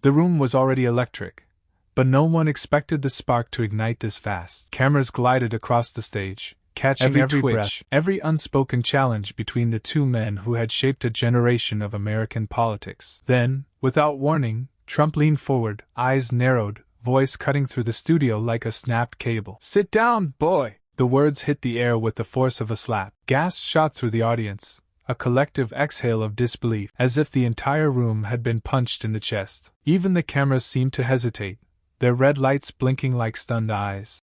The room was already electric, but no one expected the spark to ignite this fast. Cameras glided across the stage, catching every twitch, breath, every unspoken challenge between the two men who had shaped a generation of American politics. Then, without warning, Trump leaned forward, eyes narrowed, voice cutting through the studio like a snapped cable. "Sit down, boy!" The words hit the air with the force of a slap. Gasps shot through the audience, a collective exhale of disbelief, as if the entire room had been punched in the chest. Even the cameras seemed to hesitate, their red lights blinking like stunned eyes.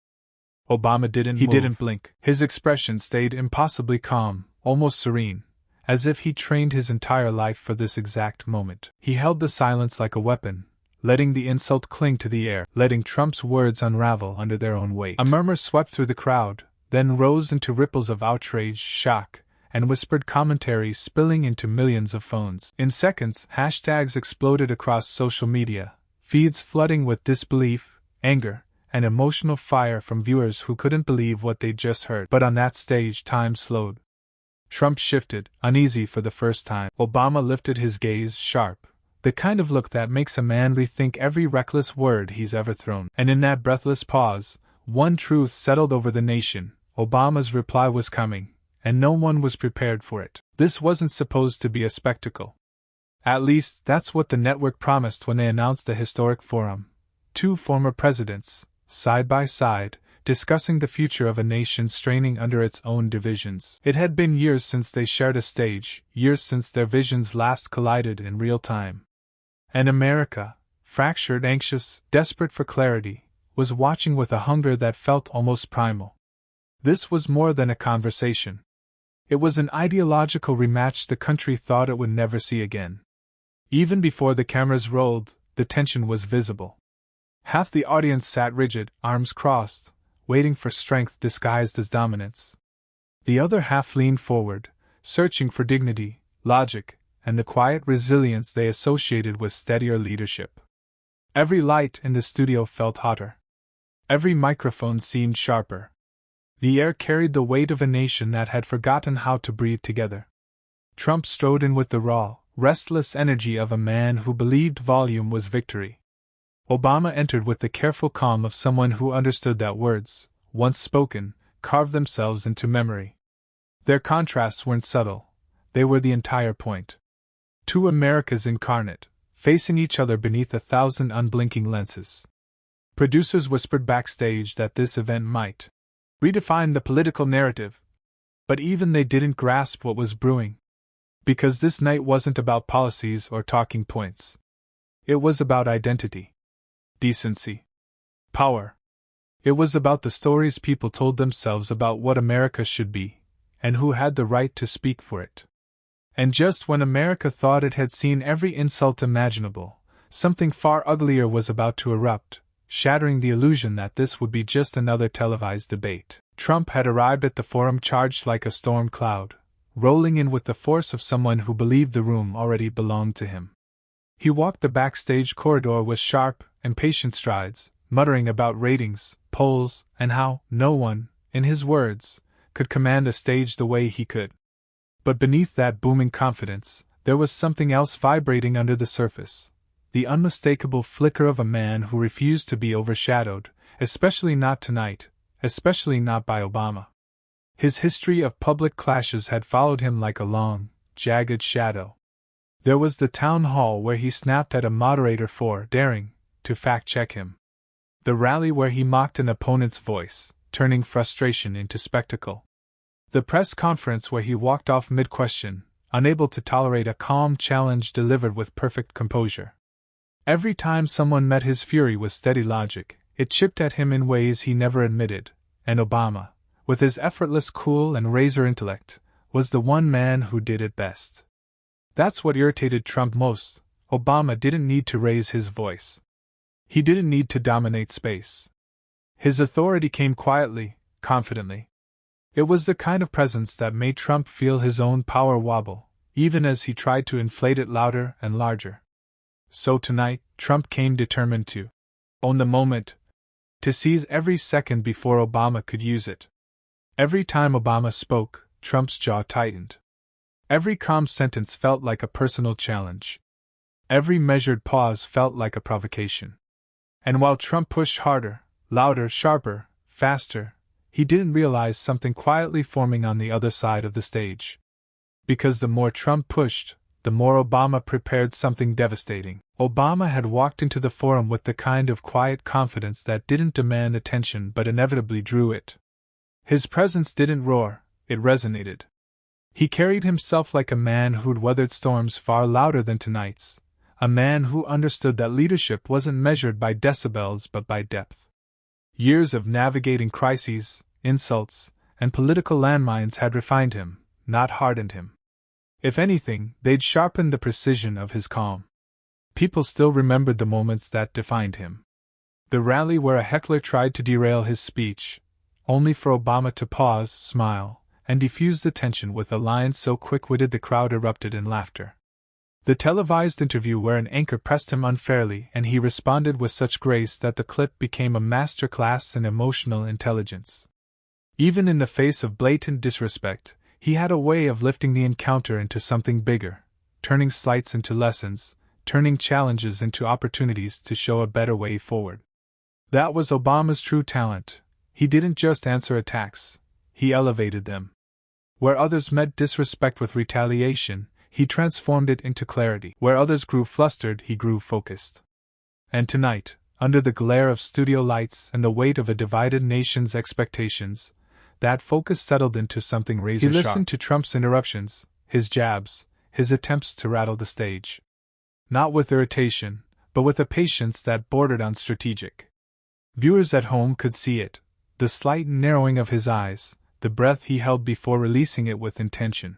Obama didn't move. He didn't blink. His expression stayed impossibly calm, almost serene, as if he trained his entire life for this exact moment. He held the silence like a weapon, letting the insult cling to the air, letting Trump's words unravel under their own weight. A murmur swept through the crowd, then rose into ripples of outrage, shock, and whispered commentary spilling into millions of phones. In seconds, hashtags exploded across social media, feeds flooding with disbelief, anger, and emotional fire from viewers who couldn't believe what they'd just heard. But on that stage, time slowed. Trump shifted, uneasy for the first time. Obama lifted his gaze sharp, the kind of look that makes a man rethink every reckless word he's ever thrown. And in that breathless pause, one truth settled over the nation: Obama's reply was coming, and no one was prepared for it. This wasn't supposed to be a spectacle. At least, that's what the network promised when they announced the historic forum. Two former presidents, side by side, discussing the future of a nation straining under its own divisions. It had been years since they shared a stage, years since their visions last collided in real time. And America, fractured, anxious, desperate for clarity, was watching with a hunger that felt almost primal. This was more than a conversation. It was an ideological rematch the country thought it would never see again. Even before the cameras rolled, the tension was visible. Half the audience sat rigid, arms crossed, waiting for strength disguised as dominance. The other half leaned forward, searching for dignity, logic, and the quiet resilience they associated with steadier leadership. Every light in the studio felt hotter. Every microphone seemed sharper. The air carried the weight of a nation that had forgotten how to breathe together. Trump strode in with the raw, restless energy of a man who believed volume was victory. Obama entered with the careful calm of someone who understood that words, once spoken, carved themselves into memory. Their contrasts weren't subtle, they were the entire point. Two Americas incarnate, facing each other beneath 1,000 unblinking lenses. Producers whispered backstage that this event might redefine the political narrative, but even they didn't grasp what was brewing. Because this night wasn't about policies or talking points. It was about identity, decency, power. It was about the stories people told themselves about what America should be, and who had the right to speak for it. And just when America thought it had seen every insult imaginable, something far uglier was about to erupt, shattering the illusion that this would be just another televised debate. Trump had arrived at the forum charged like a storm cloud, rolling in with the force of someone who believed the room already belonged to him. He walked the backstage corridor with sharp, impatient strides, muttering about ratings, polls, and how no one, in his words, could command a stage the way he could. But beneath that booming confidence, there was something else vibrating under the surface. The unmistakable flicker of a man who refused to be overshadowed, especially not tonight, especially not by Obama. His history of public clashes had followed him like a long, jagged shadow. There was the town hall where he snapped at a moderator for daring to fact-check him. The rally where he mocked an opponent's voice, turning frustration into spectacle. The press conference where he walked off mid-question, unable to tolerate a calm challenge delivered with perfect composure. Every time someone met his fury with steady logic, it chipped at him in ways he never admitted, and Obama, with his effortless cool and razor intellect, was the one man who did it best. That's what irritated Trump most. Obama didn't need to raise his voice. He didn't need to dominate space. His authority came quietly, confidently. It was the kind of presence that made Trump feel his own power wobble, even as he tried to inflate it louder and larger. So tonight, Trump came determined to own the moment, to seize every second before Obama could use it. Every time Obama spoke, Trump's jaw tightened. Every calm sentence felt like a personal challenge. Every measured pause felt like a provocation. And while Trump pushed harder, louder, sharper, faster, he didn't realize something quietly forming on the other side of the stage. Because the more Trump pushed, the more Obama prepared something devastating. Obama had walked into the forum with the kind of quiet confidence that didn't demand attention but inevitably drew it. His presence didn't roar, it resonated. He carried himself like a man who'd weathered storms far louder than tonight's, a man who understood that leadership wasn't measured by decibels but by depth. Years of navigating crises, insults, and political landmines had refined him, not hardened him. If anything, they'd sharpened the precision of his calm. People still remembered the moments that defined him. The rally where a heckler tried to derail his speech, only for Obama to pause, smile, and defuse the tension with a line so quick-witted the crowd erupted in laughter. The televised interview where an anchor pressed him unfairly and he responded with such grace that the clip became a masterclass in emotional intelligence. Even in the face of blatant disrespect, he had a way of lifting the encounter into something bigger, turning slights into lessons, turning challenges into opportunities to show a better way forward. That was Obama's true talent. He didn't just answer attacks, he elevated them. Where others met disrespect with retaliation, he transformed it into clarity. Where others grew flustered, he grew focused. And tonight, under the glare of studio lights and the weight of a divided nation's expectations, that focus settled into something razor-sharp. He listened to Trump's interruptions, his jabs, his attempts to rattle the stage. Not with irritation, but with a patience that bordered on strategic. Viewers at home could see it, the slight narrowing of his eyes, the breath he held before releasing it with intention.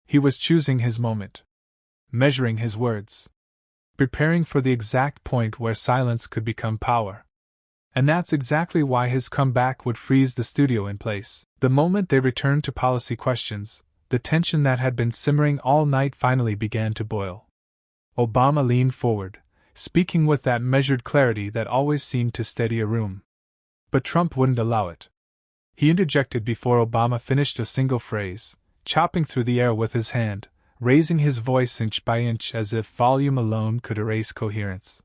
He was choosing his moment, measuring his words, preparing for the exact point where silence could become power. And that's exactly why his comeback would freeze the studio in place. The moment they returned to policy questions, the tension that had been simmering all night finally began to boil. Obama leaned forward, speaking with that measured clarity that always seemed to steady a room. But Trump wouldn't allow it. He interjected before Obama finished a single phrase, chopping through the air with his hand, raising his voice inch by inch as if volume alone could erase coherence.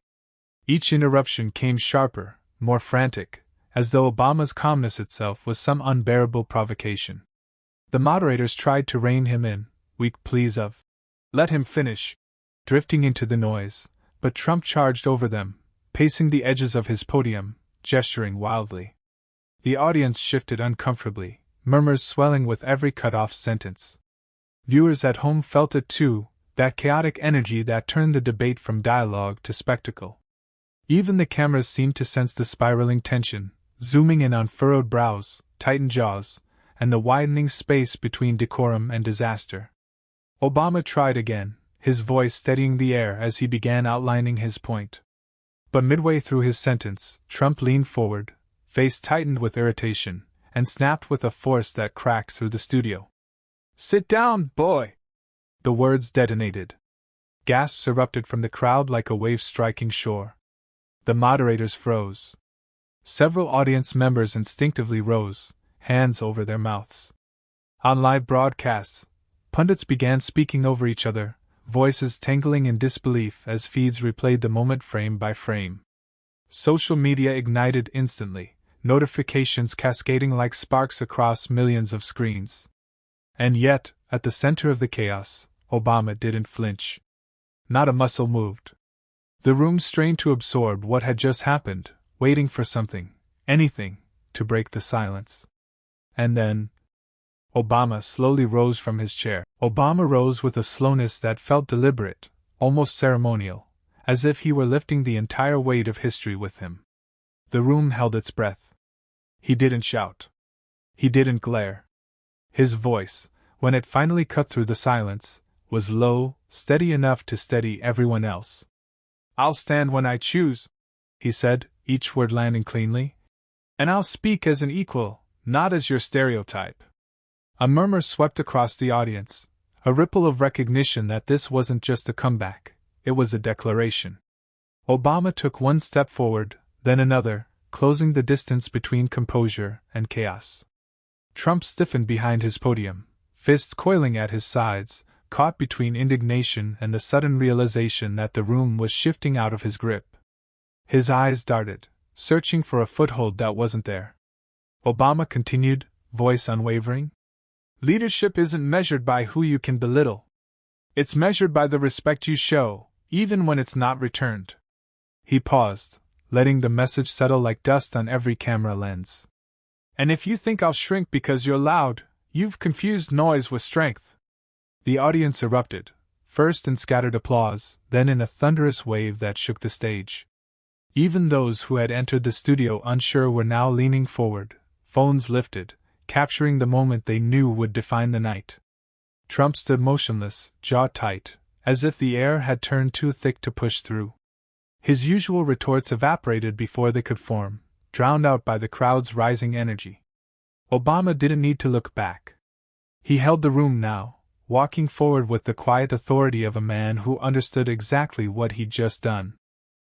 Each interruption came sharper, more frantic, as though Obama's calmness itself was some unbearable provocation. The moderators tried to rein him in, weak pleas of, "Let him finish," drifting into the noise, but Trump charged over them, pacing the edges of his podium, gesturing wildly. The audience shifted uncomfortably, murmurs swelling with every cut-off sentence. Viewers at home felt it too, that chaotic energy that turned the debate from dialogue to spectacle. Even the cameras seemed to sense the spiraling tension, zooming in on furrowed brows, tightened jaws, and the widening space between decorum and disaster. Obama tried again, his voice steadying the air as he began outlining his point. But midway through his sentence, Trump leaned forward, face tightened with irritation, and snapped with a force that cracked through the studio. "Sit down, boy!" The words detonated. Gasps erupted from the crowd like a wave striking shore. The moderators froze. Several audience members instinctively rose, hands over their mouths. On live broadcasts, pundits began speaking over each other, voices tangling in disbelief as feeds replayed the moment frame by frame. Social media ignited instantly, notifications cascading like sparks across millions of screens. And yet, at the center of the chaos, Obama didn't flinch. Not a muscle moved. The room strained to absorb what had just happened, waiting for something, anything, to break the silence. And then, Obama slowly rose from his chair. Obama rose with a slowness that felt deliberate, almost ceremonial, as if he were lifting the entire weight of history with him. The room held its breath. He didn't shout. He didn't glare. His voice, when it finally cut through the silence, was low, steady enough to steady everyone else. "I'll stand when I choose," he said, each word landing cleanly. "And I'll speak as an equal, not as your stereotype." A murmur swept across the audience, a ripple of recognition that this wasn't just a comeback, it was a declaration. Obama took one step forward, then another, closing the distance between composure and chaos. Trump stiffened behind his podium, fists coiling at his sides, caught between indignation and the sudden realization that the room was shifting out of his grip. His eyes darted, searching for a foothold that wasn't there. Obama continued, voice unwavering. Leadership isn't measured by who you can belittle. It's measured by the respect you show, even when it's not returned. He paused, letting the message settle like dust on every camera lens. And if you think I'll shrink because you're loud, you've confused noise with strength. The audience erupted, first in scattered applause, then in a thunderous wave that shook the stage. Even those who had entered the studio unsure were now leaning forward, phones lifted, capturing the moment they knew would define the night. Trump stood motionless, jaw tight, as if the air had turned too thick to push through. His usual retorts evaporated before they could form, drowned out by the crowd's rising energy. Obama didn't need to look back. He held the room now, walking forward with the quiet authority of a man who understood exactly what he'd just done.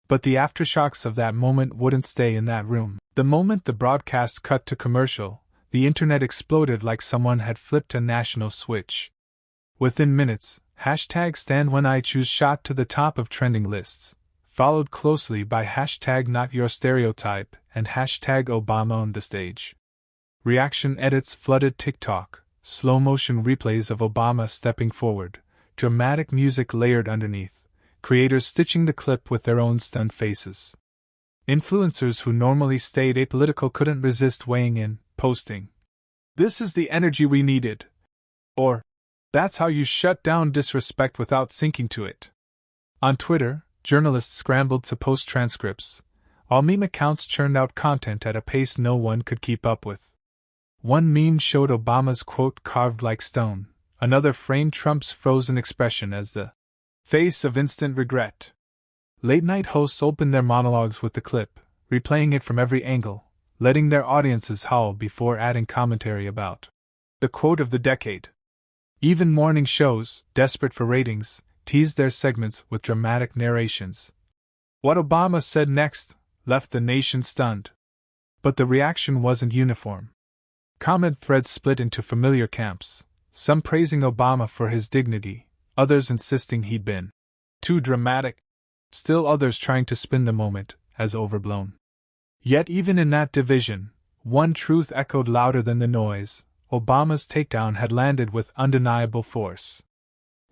But the aftershocks of that moment wouldn't stay in that room. The moment the broadcast cut to commercial, the internet exploded like someone had flipped a national switch. Within minutes, #StandWhenIChoose shot to the top of trending lists, followed closely by #NotYourStereotype and #ObamaOnTheStage. Reaction edits flooded TikTok, slow-motion replays of Obama stepping forward, dramatic music layered underneath, creators stitching the clip with their own stunned faces. Influencers who normally stayed apolitical couldn't resist weighing in, posting, "This is the energy we needed," or, "That's how you shut down disrespect without sinking to it." On Twitter, journalists scrambled to post transcripts, while meme accounts churned out content at a pace no one could keep up with. One meme showed Obama's quote carved like stone, another framed Trump's frozen expression as the face of instant regret. Late-night hosts opened their monologues with the clip, replaying it from every angle, letting their audiences howl before adding commentary about the quote of the decade. Even morning shows, desperate for ratings, teased their segments with dramatic narrations. What Obama said next left the nation stunned. But the reaction wasn't uniform. Comment threads split into familiar camps, some praising Obama for his dignity, others insisting he'd been too dramatic, still others trying to spin the moment as overblown. Yet even in that division, one truth echoed louder than the noise: Obama's takedown had landed with undeniable force.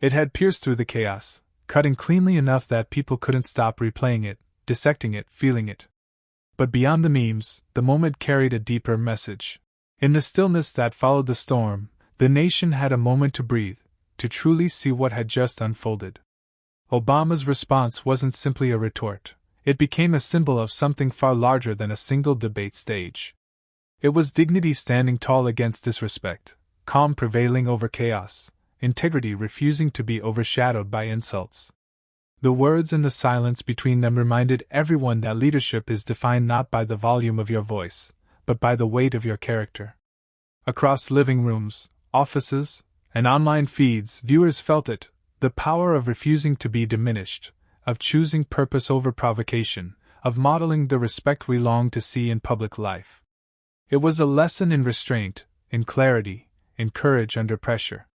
It had pierced through the chaos, cutting cleanly enough that people couldn't stop replaying it, dissecting it, feeling it. But beyond the memes, the moment carried a deeper message. In the stillness that followed the storm, the nation had a moment to breathe, to truly see what had just unfolded. Obama's response wasn't simply a retort. It became a symbol of something far larger than a single debate stage. It was dignity standing tall against disrespect, calm prevailing over chaos, integrity refusing to be overshadowed by insults. The words and the silence between them reminded everyone that leadership is defined not by the volume of your voice, but by the weight of your character. Across living rooms, offices, and online feeds, viewers felt it, the power of refusing to be diminished, of choosing purpose over provocation, of modeling the respect we long to see in public life. It was a lesson in restraint, in clarity, in courage under pressure.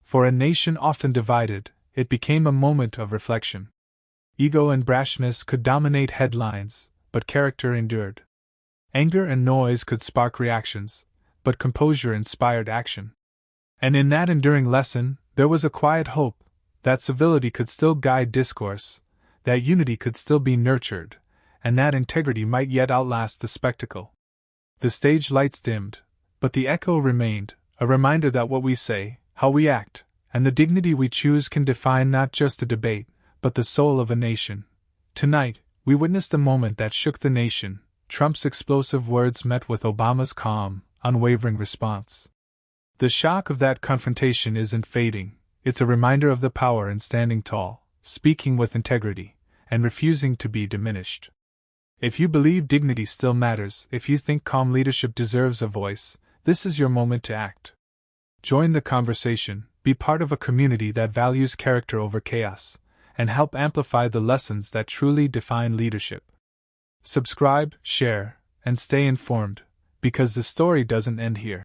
For a nation often divided, it became a moment of reflection. Ego and brashness could dominate headlines, but character endured. Anger and noise could spark reactions, but composure inspired action. And in that enduring lesson, there was a quiet hope that civility could still guide discourse, that unity could still be nurtured, and that integrity might yet outlast the spectacle. The stage lights dimmed, but the echo remained, a reminder that what we say, how we act, and the dignity we choose can define not just the debate, but the soul of a nation. Tonight, we witnessed a moment that shook the nation, Trump's explosive words met with Obama's calm, unwavering response. The shock of that confrontation isn't fading, it's a reminder of the power in standing tall, speaking with integrity, and refusing to be diminished. If you believe dignity still matters, if you think calm leadership deserves a voice, this is your moment to act. Join the conversation, be part of a community that values character over chaos, and help amplify the lessons that truly define leadership. Subscribe, share, and stay informed, because the story doesn't end here.